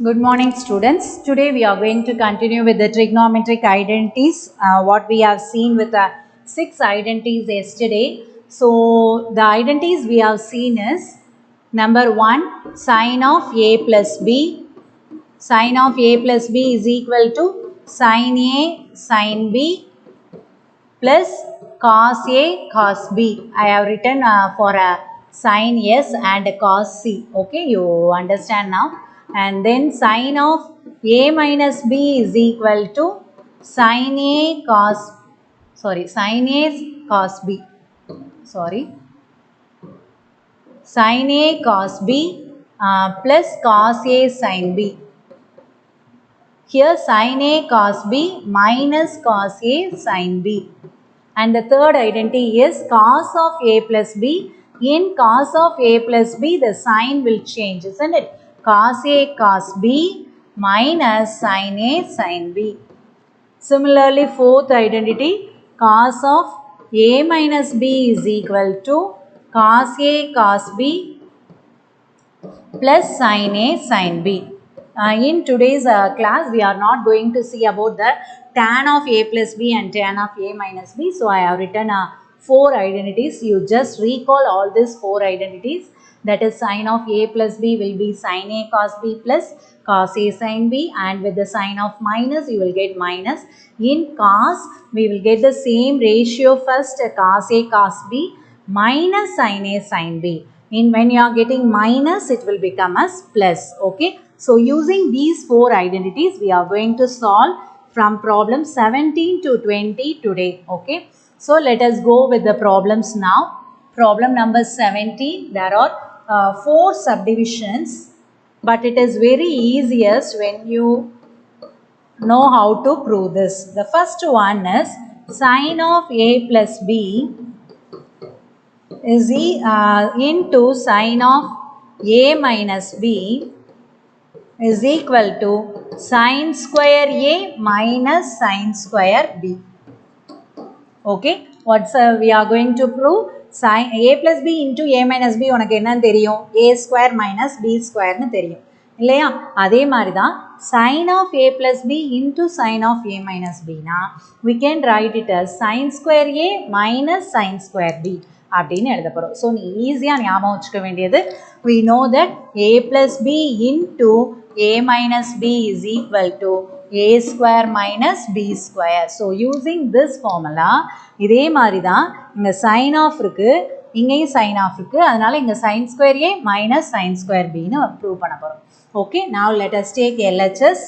Good morning, students. Today we are going to continue with the trigonometric identities. What we have seen with the 6 identities yesterday. So the identities we have seen is number 1, sine of a plus b. Sine of a plus b is equal to sine a sine b plus cos A cos B. I have written for a sin S and a cos C. Okay, you understand now. And then sine of A minus B is equal to sin A cos, sin A cos B. Sin A cos B plus cos A sin B. Here sin A cos B minus cos A sin B. And the third identity is cos of A plus B. In cos of A plus B, the sign will change, isn't it? Cos A cos B minus sin A sin B. Similarly, fourth identity, cos of A minus B is equal to cos A cos B plus sin A sin B. In today's class, we are not going to see about the tan of A plus B and tan of A minus B. So, I have written 4 identities. You just recall all these 4 identities. That is, sin of A plus B will be sin A cos B plus cos A sin B, and with the sign of minus, you will get minus. In cos, we will get the same ratio first, cos A cos B minus sin A sin B. In when you are getting minus, it will become as plus. Okay. So using these 4 identities, we are going to solve from problem 17 to 20 today. Okay. So let us go with the problems now. Problem number 17, there are 4 subdivisions, but it is very easiest when you know how to prove this. The first one is sine of A plus B is into sine of A minus B is equal to sine square A minus sine square B. Okay, what's we are going to prove? Sine A plus B into A minus B உனக்கு என்னன்னு தெரியும்? A square minus B square னு தெரியும் இல்லையா? அதே மாதிரி தான் sin of A plus B into sin of A minus B னா we can write it as sin square A minus sin square B அப்படின்னு எழுத போகிறோம். ஸோ நீ ஈஸியாக ஞாபகம் வச்சுக்க வேண்டியது we know that A plus B into A minus B is equal to A square minus B square. So using this formula, இதே மாதிரி தான் இங்கே sin off இருக்கு, இங்கேயும் sin off இருக்கு, அதனால இங்கே sin square A minus sin square B னு ப்ரூவ் பண்ண போகிறோம். Okay, now let us take LHS.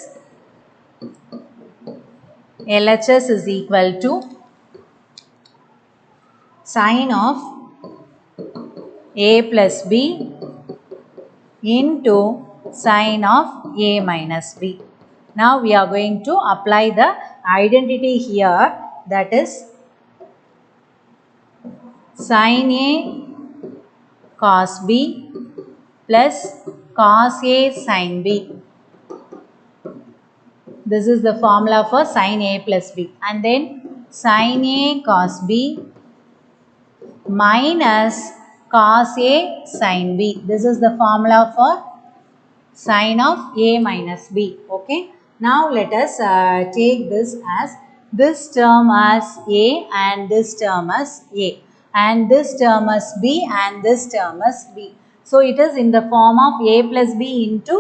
LHS is equal to sin of A plus B into sin of A minus B. Now we are going to apply the identity here, that is sin A cos B plus cos A sin B. This is the formula for sin A plus B, and then sin A cos B minus cos A sin B. This is the formula for sin of A minus B. Okay. Now let us take this term as A and this term as A, and this term as B and this term as B. So it is in the form of A plus B into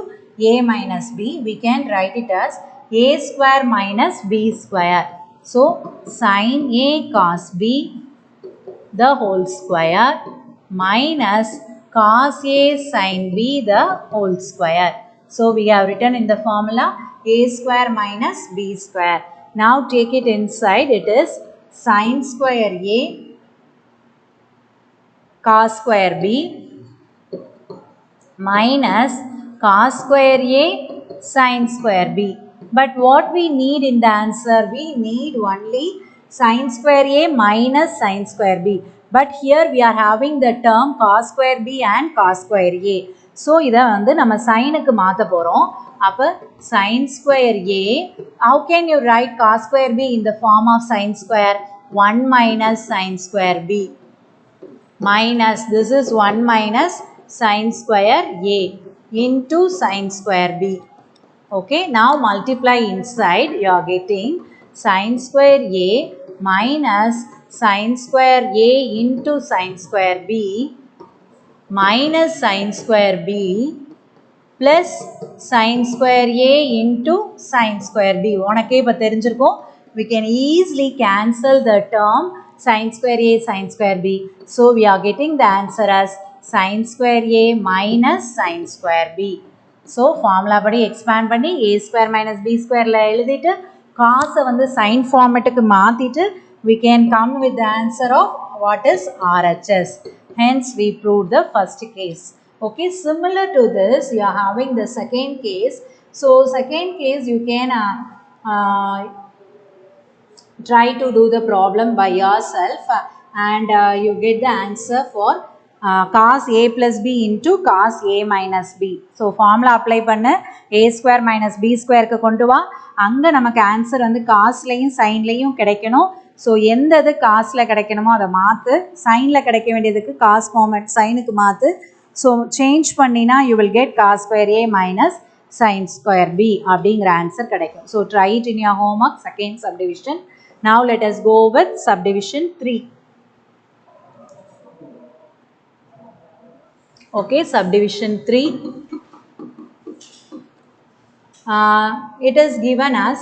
A minus B. We can write it as A square minus B square. So sin A cos B the whole square minus cos A sin B the whole square. So we have written in the formula A square minus B square. Now take it inside, it is sin square A cos square B minus cos square A sin square B. But what we need in the answer, we need only sin square A minus sin square B. But here we are having the term cos square B and cos square A. So இதை வந்து நம்ம சைனுக்கு மாற்ற போகிறோம். அப்போ sin square A, how can you write cos square B in the form of sin square? 1 minus sin square B minus, this is 1 minus sin square A into sin square B. Okay, now multiply inside, you are getting sin square A minus sin square A into sin square B minus sin square B plus sin square A into sin square B. உனக்கே இப்ப தெரிஞ்சிருக்கும். We can easily cancel the term sin square A sin square B. So we are getting the answer as sin square A minus sin square B. So formula படி expand பண்ணி A square minus B square ல எழுதிட்டு cos வந்து sin formatக்கு மாத்திட்டு we can come with the answer of what is RHS. Hence we proved the first case. Okay, similar to this you are having the second case. So second case you can try to do the problem by yourself and you get the answer for cos A plus B into cos A minus B. So formula apply பண்ணு A square minus B square க்கு கொண்டு வா. அங்க நமக்கு answer வந்து காஸ்லயும் சைன்லயும் கிடைக்கணும். So எந்த இது காசில் கிடைக்கணுமோ அதை மாற்று, சைனில் கிடைக்க வேண்டியதுக்கு காஸ் ஃபார்மேட் சைனுக்கு மாற்று. ஸோ சேஞ்ச் பண்ணினா you will get cos square A minus sine square B அப்படிங்கிற ஆன்சர் கிடைக்கும். So try it in your homework second subdivision. Now let us go with subdivision 3. Okay, subdivision 3. It is given as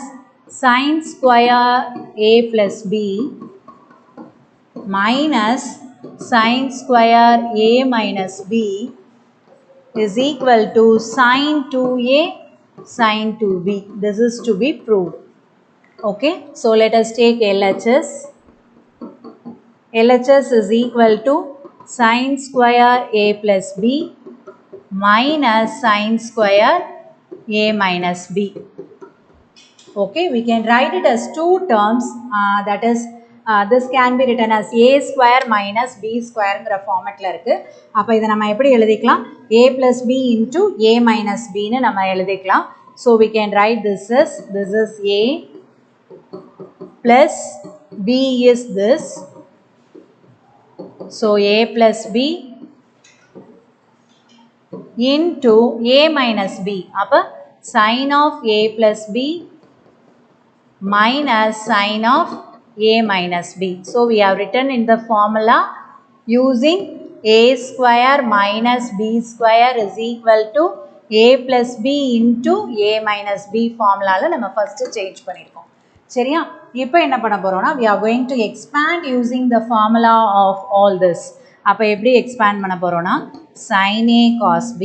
sin square A plus B minus sin square A minus B is equal to sin 2A sin 2B. This is to be proved. Okay, so let us take LHS. LHS is equal to sin square A plus B minus sin square A minus B. Okay, we can write it as two terms, that is this can be written as A square minus B square ங்கிற ஃபார்மேட்டில் இருக்குது. அப்போ இதை நம்ம எப்படி எழுதிக்கலாம்? A plus B into A minus Bன்னு நம்ம எழுதிக்கலாம். So we can write this is A plus B is this. So A plus B into A minus B. அப்போ sin of A plus B minus sin of A minus B. So we have written in the formula using A square minus B square is equal to A plus B into A minus B formula நம்ம first change பண்ணிருக்கோம். சரியா? இப்போ என்ன பண்ண போறோம்னா we are going to expand using the formula of all this. அப்போ எப்படி expand பண்ண போறோம்னா sin A cos B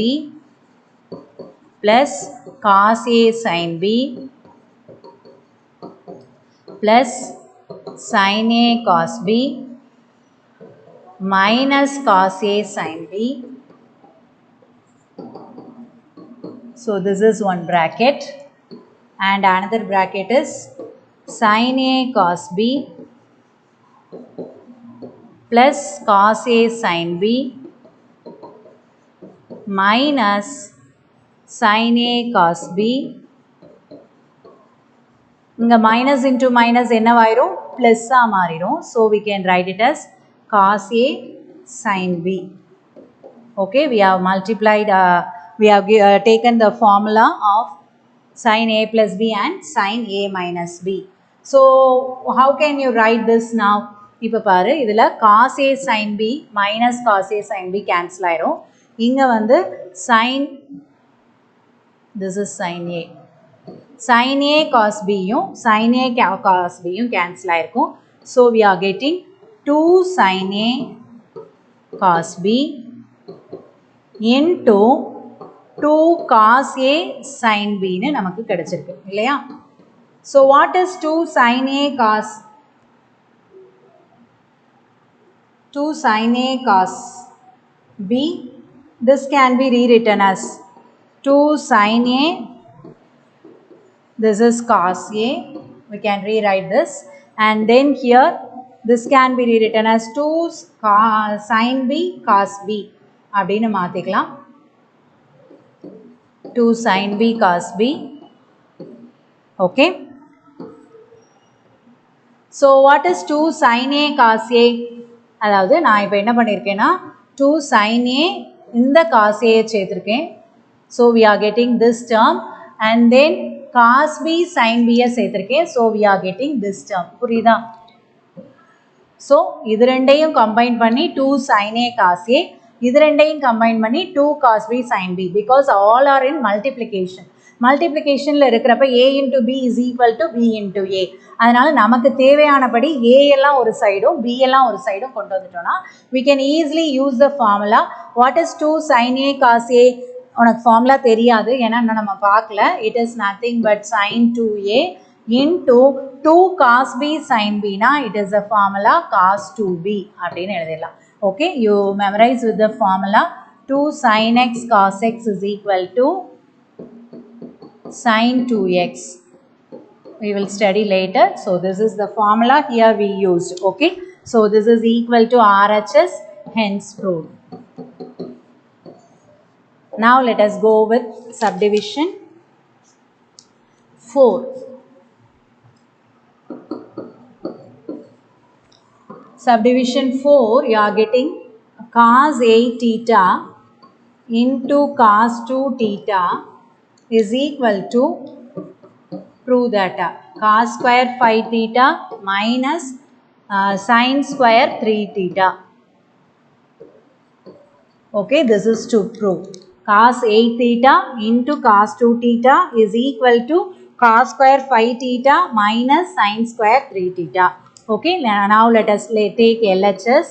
plus cos A sin B plus sin A cos B minus cos A sin B. So this is one bracket and another bracket is sin A cos B plus cos A sin B minus sin A cos B. இங்க minus into minus என்னவாயிரும்? Plus மாறிரும். So we can write it as cos A sin B. Okay, we have multiplied, we have taken the formula of sin A plus B and sin A minus B. So how can you write this now? இப்போ பாரு, இதில் cos A sin B minus cos A sin B cancel ஆயிரும். இங்க வந்து sin, this is sin A. sin A cos B யும் sin A cos B யும் cancel ஆயிருக்கும். So we are getting 2 sin A cos B into 2 cos A sin B ன்னு நமக்கு கிடைச்சிருக்கு இல்லையா? So what is 2 sin A cos 2 sin A cos B? This can be rewritten as 2 sin A, this is cos A, we can rewrite this, and then here this can be rewritten as 2 sin B cos B அப்படின்னு மாத்திக்கலாம். 2 sin B cos B. Okay, so what is 2 sin A cos A? அதாவது நான் இப்போ என்ன பண்ணியிருக்கேன்னா 2 sin A இந்த cos A சேர்த்திருக்கேன். So we are getting this term and then cos b sin b சேர்த்திருக்கேன். So we are getting this term. புரியுதா? So இது ரெண்டையும் combine பண்ணி 2 sin a cos a, இது ரெண்டையும் combine பண்ணி 2 cos b sin b, because all are in multiplication. மல்டிப்ளிகேஷனில் இருக்கிறப்ப a into b is equal to b into a. அதனால் நமக்கு தேவையானபடி a எல்லாம் ஒரு சைடும் b எல்லாம் ஒரு சைடும் கொண்டு வந்துட்டோம்னா we can easily use the formula. What is 2 sin a cos a? உனக்கு ஃபார்முலா தெரியாது, ஏன்னா இன்னும் நம்ம பார்க்கல. It is nothing but sin 2a into 2 cos b sin b na it is a formula cos 2b அப்படின்னு எழுதிடலாம். Okay, you memorize with the formula. 2 sin x cos x is equal to sin 2x. We will study later. So this is the formula here we used. Okay, so this is equal to RHS, hence proved. Now let us go with subdivision 4. Subdivision 4, you are getting cos 8 theta into cos 2 theta is equal to, prove that, cos square 5 theta minus sin square 3 theta. Okay, this is to prove. Cos 8 theta into cos 2 theta is equal to cos square 5 theta minus sin square 3 theta. Okay, now let us take LHS,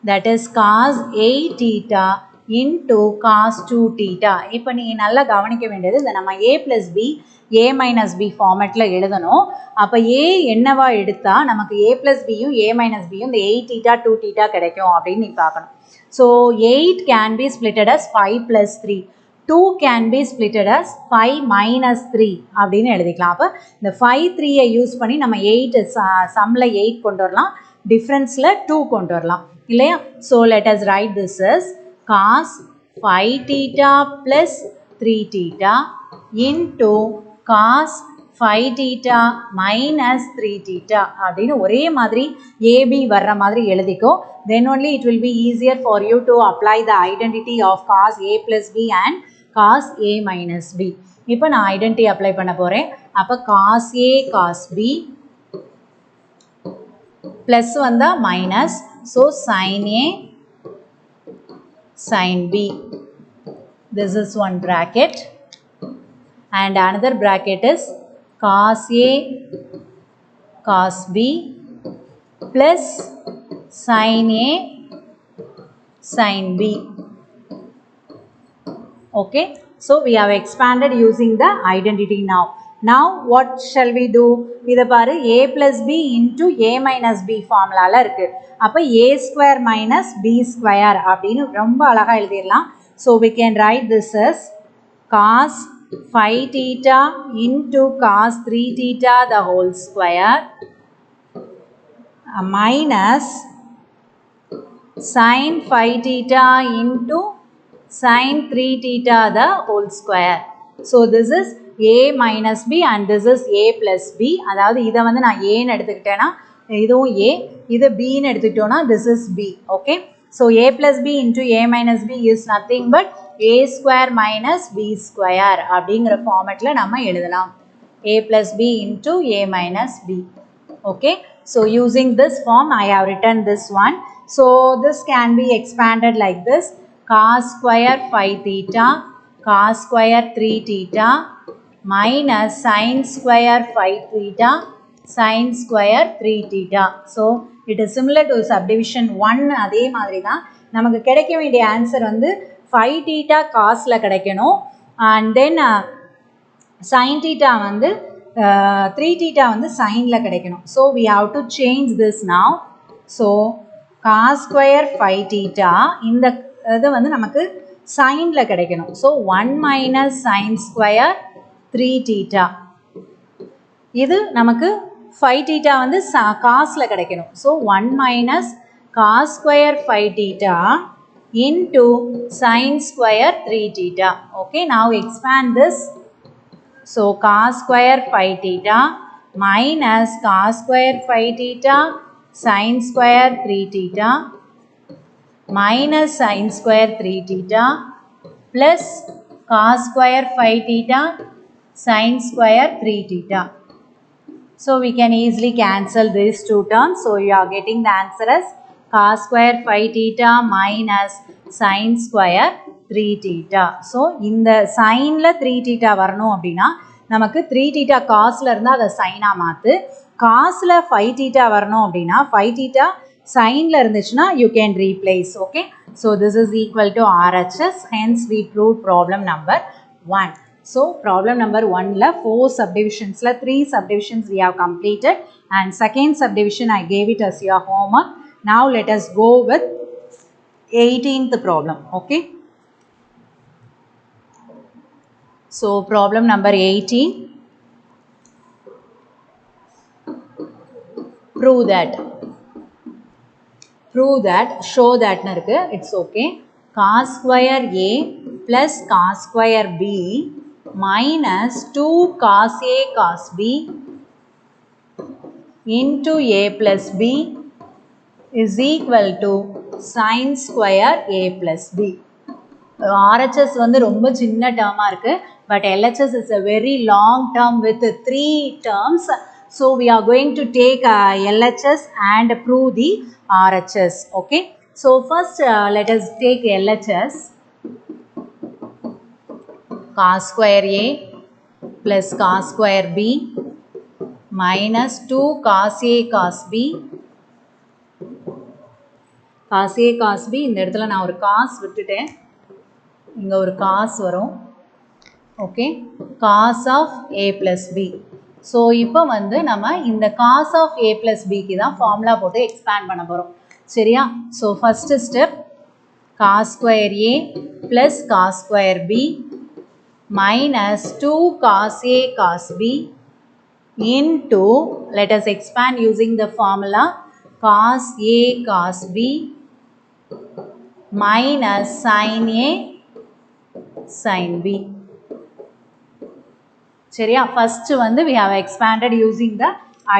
that is cos 8 theta into cos 2 theta. இப்போ நீங்கள் நல்லா கவனிக்க வேண்டியது, இந்த நம்ம a plus b a minus b ஃபார்மேட்டில் எழுதணும். அப்போ a என்னவா எடுத்தால் நமக்கு a plus bயும் a minus bயும் இந்த 8 theta 2 theta கிடைக்கும் அப்படின்னு நீ பார்க்கணும். So 8 can be splitted as 5 plus 3. 2 can be splitted as 5 minus 3 அப்படின்னு எழுதிக்கலாம். அப்போ இந்த 5 3ஐ யூஸ் பண்ணி நம்ம 8 சம்மில் 8 கொண்டு வரலாம், டிஃப்ரென்ஸில் 2 கொண்டு வரலாம் இல்லையா? So let us write this as cos 5 theta plus 3 theta into cos 5 theta minus 3 theta அப்படின்னு ஒரே மாதிரி AB வர்ற மாதிரி எழுதிக்கோ. Then only it will be easier for you to apply the identity of cos A plus B and cos A minus B. இப்போ நான் identity apply பண்ண போகிறேன். அப்போ cos A cos B plus வந்தா minus, so sin A sin B. This is one bracket and another bracket is cos A cos B plus sin A sin B. Okay, so we have expanded using the identity now. Now what shall we do? இதை பாரு, a plus b into a minus b ஃபார்முலாவில் இருக்குது. அப்போ a square minus b square அப்படின்னு ரொம்ப அழகாக எழுதிடலாம். So we can write this as cos 5 theta into cos 3 theta the whole square minus sin 5 theta into sin 3 theta the whole square. So this is a minus b and this is a plus b. அதாவது இதை வந்து நான் ஏன்னு எடுத்துக்கிட்டேன்னா இதுவும் a, இது bன்னு எடுத்துக்கிட்டோன்னா this is b. Okay, so a plus b into a minus b is nothing but a square minus b square அப்படிங்கிற ஃபார்மேட்டில் நம்ம எழுதலாம். a plus b into a minus b. Okay, so using this form I have written this one. So this can be expanded like this: cos square 5 theta cos square 3 theta minus sin square 5 theta sin square 3 theta. So it is similar to subdivision 1. அதே மாதிரி தான் நமக்கு கிடைக்க வேண்டிய answer வந்து 5 theta cosல கிடைக்கணும், and then sin theta வந்து 3 theta வந்து sineல கிடைக்கணும். So we have to change this now. So cos square 5 theta இந்த இது வந்து நமக்கு sineல கிடைக்கணும். So 1 minus sin square 3 theta, இது நமக்கு 5 theta வந்து cosல கிடைக்கணும். So 1 minus cos square 5 theta into sin square 3 theta. Okay, now expand this. So cos square 5 theta minus cos square 5 theta sin square 3 theta minus sin square 3 theta plus cos square 5 theta, sin square 3 theta. So we can easily cancel these two terms. So you are getting the answer as cos square 5 theta minus sin square 3 theta. So in the sin la 3 theta வரணும் அப்படினா நமக்கு 3 theta cos ல இருந்தா அதை sin ஆ மாத்து, cos ல 5 theta வரணும் அப்படினா 5 theta sin ல இருந்துச்சுனா you can replace. Okay, so this is equal to RHS, hence we proved problem number 1. So problem number 1 la 4 subdivisions la 3 subdivisions we have completed, and second subdivision I gave it as your homework. Now let us go with 18th problem. Okay, so problem number 18, prove that, show that na irukku, it's okay. Cos square A plus cos square B minus 2 cos A cos B into A plus B is equal to sin square A plus B. RHS வந்து ரொம்ப சின்ன டேர்மா இருக்கு, but LHS is a very long term with 3 terms. So we are going to take LHS and prove the RHS. Okay, so first let us take LHS. Cos square A plus cos square B minus 2 cos A cos B. Cos A cos B, இந்த இடத்துல நான் ஒரு cos விட்டுட்டேன், இங்க ஒரு cos வரும். Okay, cos of A plus B. So இப்போ வந்து நம்ம இந்த cos of A plus B க்கு தான் ஃபார்முலா போட்டு எக்ஸ்பேண்ட் பண்ண போகிறோம். சரியா? So first step cos square A plus cos square B minus 2 cos A cos B into, let us expand using the formula, cos A cos B minus sin A sin B. சரியா? first வந்து we have expanded using the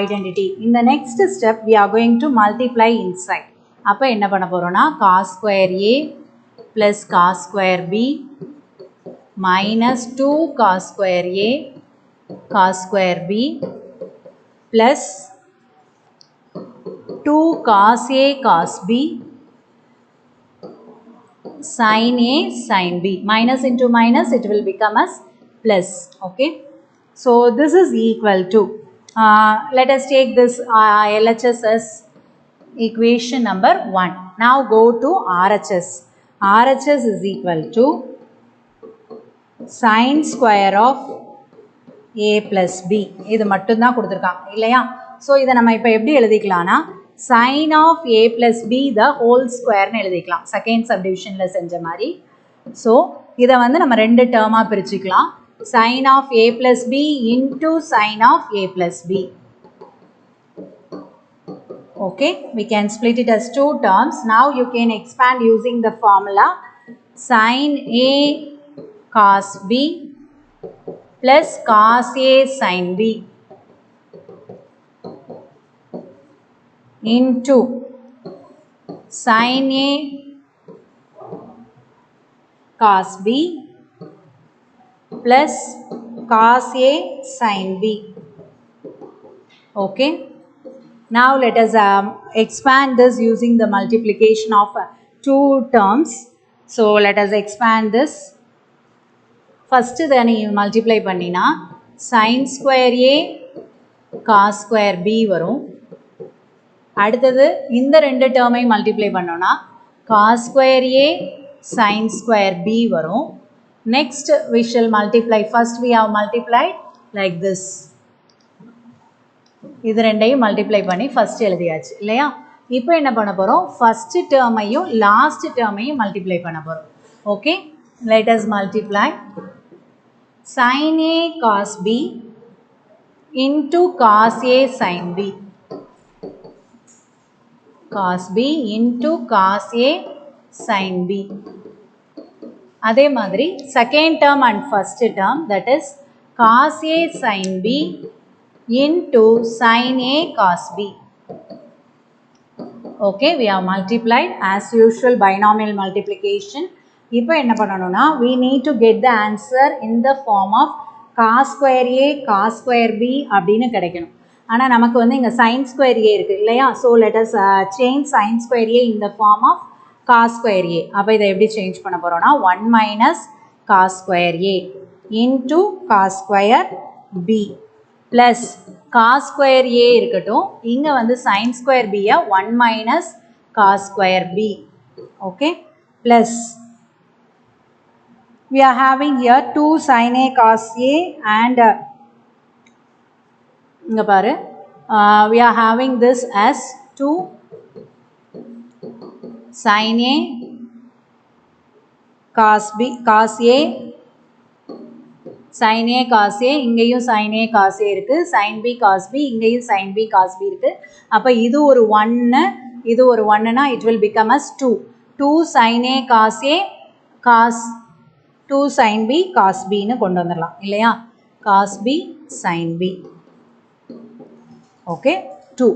identity. In the next step we are going to multiply inside. அப்போ என்ன பண்ண போறோம்னா cos square A plus cos square B minus 2 cos square A cos square B plus 2 cos A cos B sin A sin B. Minus into minus it will become as plus. Okay, so this is equal to, let us take this LHS as equation number 1. Now go to RHS. RHS is equal to sin square of A plus B. இது மட்டும் தான் கொடுத்திருக்காங்க இல்லையா? So இதை நம்ம இப்போ எப்படி எழுதிக்கலாம்னா sin of A plus B the whole square னு எழுதிக்கலாம், செகண்ட் சப்டிவிஷனில் செஞ்ச மாதிரி. ஸோ இதை வந்து நம்ம ரெண்டு டேர்மாக பிரிச்சுக்கலாம், sin of A plus B into sin of A plus B. Okay, we can split it as two terms. Now you can expand using the formula sin A cos B plus cos A sin B into sin A cos B plus cos A sin B. Okay, now let us expand this using the multiplication of two terms. So let us expand this. First then you multiply பண்ணினா sin square A cos square B வரும். அடுத்தது இந்த ரெண்டு டேர்மை multiply பண்ணோம்னா cos square A sin square B வரும். Next we shall multiply, first we have multiplied like this. இது ரெண்டையும் மல்டிப்ளை பண்ணி ஃபர்ஸ்ட் எழுதியாச்சு இல்லையா? இப்போ என்ன பண்ண போகிறோம், ஃபர்ஸ்ட் டேர்மையும் லாஸ்ட் டேர்மையும் மல்டிப்ளை பண்ண போகிறோம். Okay, let us multiply sin A cos B into cos A sin B. Cos B into cos A sin B. அதே மாதிரி second term and first term, that is cos A sin B into sin A cos B. Okay, we have multiplied as usual binomial multiplication. இப்போ என்ன பண்ணணும்னா we need to get the answer in the form of cos square a cos square b அப்படின்னு கிடைக்கணும். ஆனால் நமக்கு வந்து இங்கே sin square a இருக்குது இல்லையா? So let us change sin square a in the form of cos square a. அப்போ இதை எப்படி சேஞ்ச் பண்ண போகிறோம்னா 1 minus cos square a into cos square b plus cos square a இருக்கட்டும், இங்கே வந்து sin square b 1 minus cos square b. Okay, plus we are having here 2 sin a cos a and இங்க பாரு we are having this as 2 sin a cos b cos a sin a cos a இங்கேயும் sin a cos a இருக்கு, sin b cos b இங்கேயும் sin b cos b இருக்கு. அப்போ இது ஒரு 1 இது ஒரு 1னா it will become as 2 sin a cos a cos 2 sin b cos b னு கொண்டு வந்துடலாம் இல்லையா? cos b sin b. Okay, 2.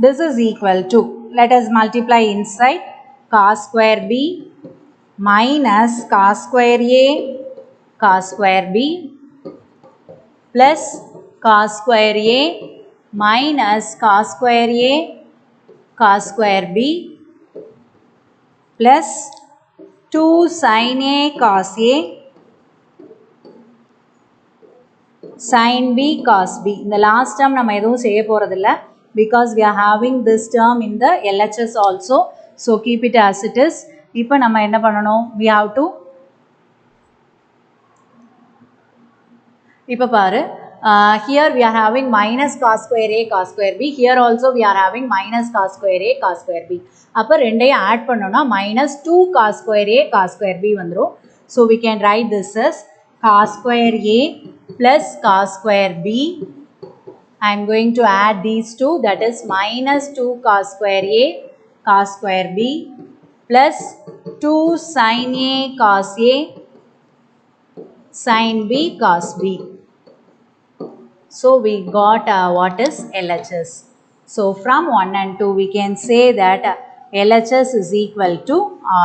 This is equal to, let us multiply inside, cos square b minus cos square a cos square b plus cos square a minus cos square a cos square b plus 2 sin a cos a sin b cos b. இந்த last term நம்ம எதுவும் செய்ய போறதில்ல because we are having this term in the LHS also, so keep it as it is. இப்போ நம்ம என்ன பண்ணணும், we have to இப்போ பாரு here we are having minus cos square a cos square b, here also we are having minus cos square a cos square b. அப்போ ரெண்டையும் add பண்ணோம்னா minus 2 cos square a cos square b வந்துரும். So we can write this as cos square a plus cos square b. I am going to add these two, that is minus 2 cos square a cos square b plus 2 sin a cos a sin b cos b. So we got what is LHS. So from 1 and 2 we can say that LHS is equal to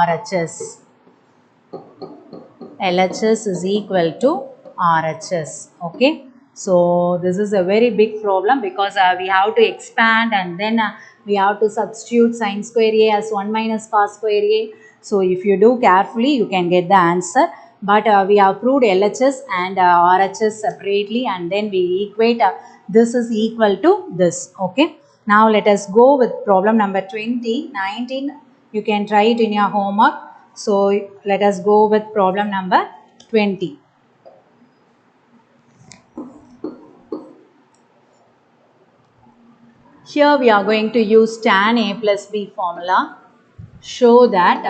RHS. LHS is equal to RHS. Okay. So this is a very big problem because we have to expand and then we have to substitute sin square a as 1 minus cos square a. So if you do carefully you can get the answer. But we have proved LHS and RHS separately and then we equate this is equal to this. Okay. Now let us go with problem number 20. 19 you can try it in your homework. So let us go with problem number 20. Here we are going to use tan a plus b formula. Show that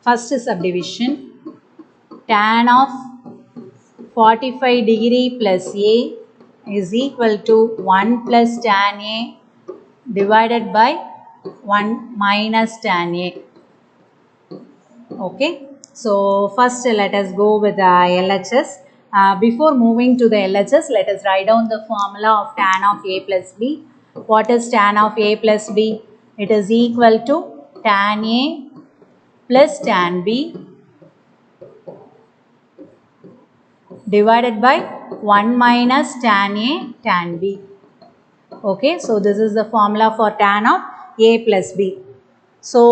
first subdivision, tan of 45 degree plus a is equal to 1 plus tan a divided by 1 minus tan a. Okay. So first let us go with the LHS. Before moving to the LHS, let us write down the formula of tan of a plus b. What is tan of a plus b? It is equal to tan a plus tan b divided by 1 minus tan a tan b. Okay, so this is the formula for tan of a plus b. So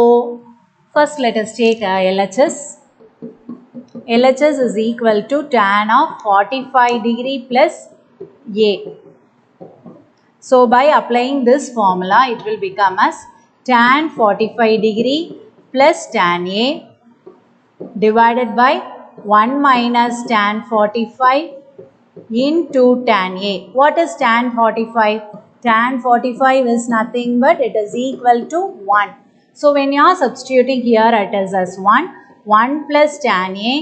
first let us take LHS. LHS is equal to tan of 45 degree plus a. So by applying this formula it will become as tan 45 degree plus tan a divided by 1 minus tan 45 into tan a. What is tan 45? Tan 45 is nothing but it is equal to 1. So when you are substituting here it is as 1 plus tan a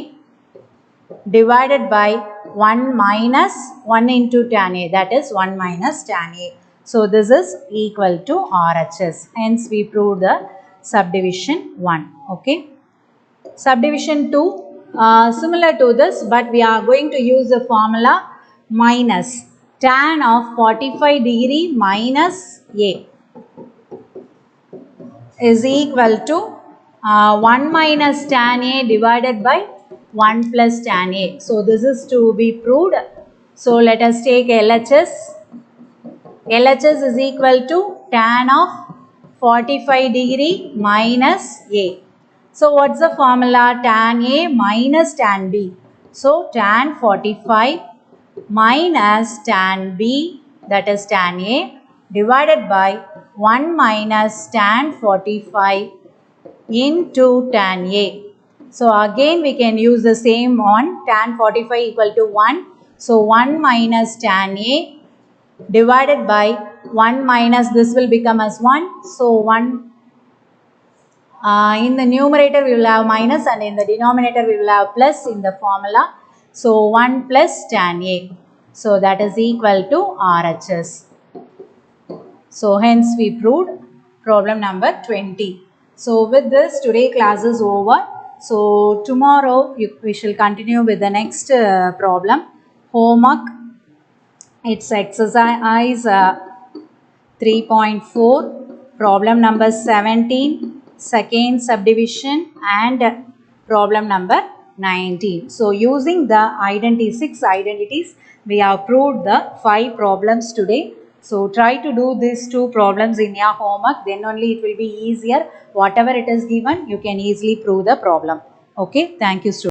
divided by 1 minus 1 into tan a, that is 1 minus tan a. So this is equal to RHS. Hence we proved the subdivision 1. Okay. Subdivision 2 similar to this, but we are going to use the formula minus tan of 45 degree minus a is equal to 1 minus tan A divided by 1 plus tan A. So this is to be proved. So let us take LHS. LHS is equal to tan of 45 degree minus A. So what's the formula? Tan A minus tan B. So tan 45 minus tan B, that is tan A, divided by 1 minus tan 45 into tan A. So again we can use the same on tan 45 equal to 1. So 1 minus tan A divided by 1 minus this will become as 1. So 1 in the numerator we will have minus and in the denominator we will have plus in the formula. So 1 plus tan A. So that is equal to RHS. So hence we proved problem number 20. So with this today class is over. So tomorrow we shall continue with the next problem. Homework. It's exercise 3.4, problem number 17, second subdivision, and problem number 19. So using the 6 identities, we have proved the 5 problems today. So try to do these 2 problems in your homework, then only it will be easier. Whatever it is given, you can easily prove the problem. Okay, thank you, students.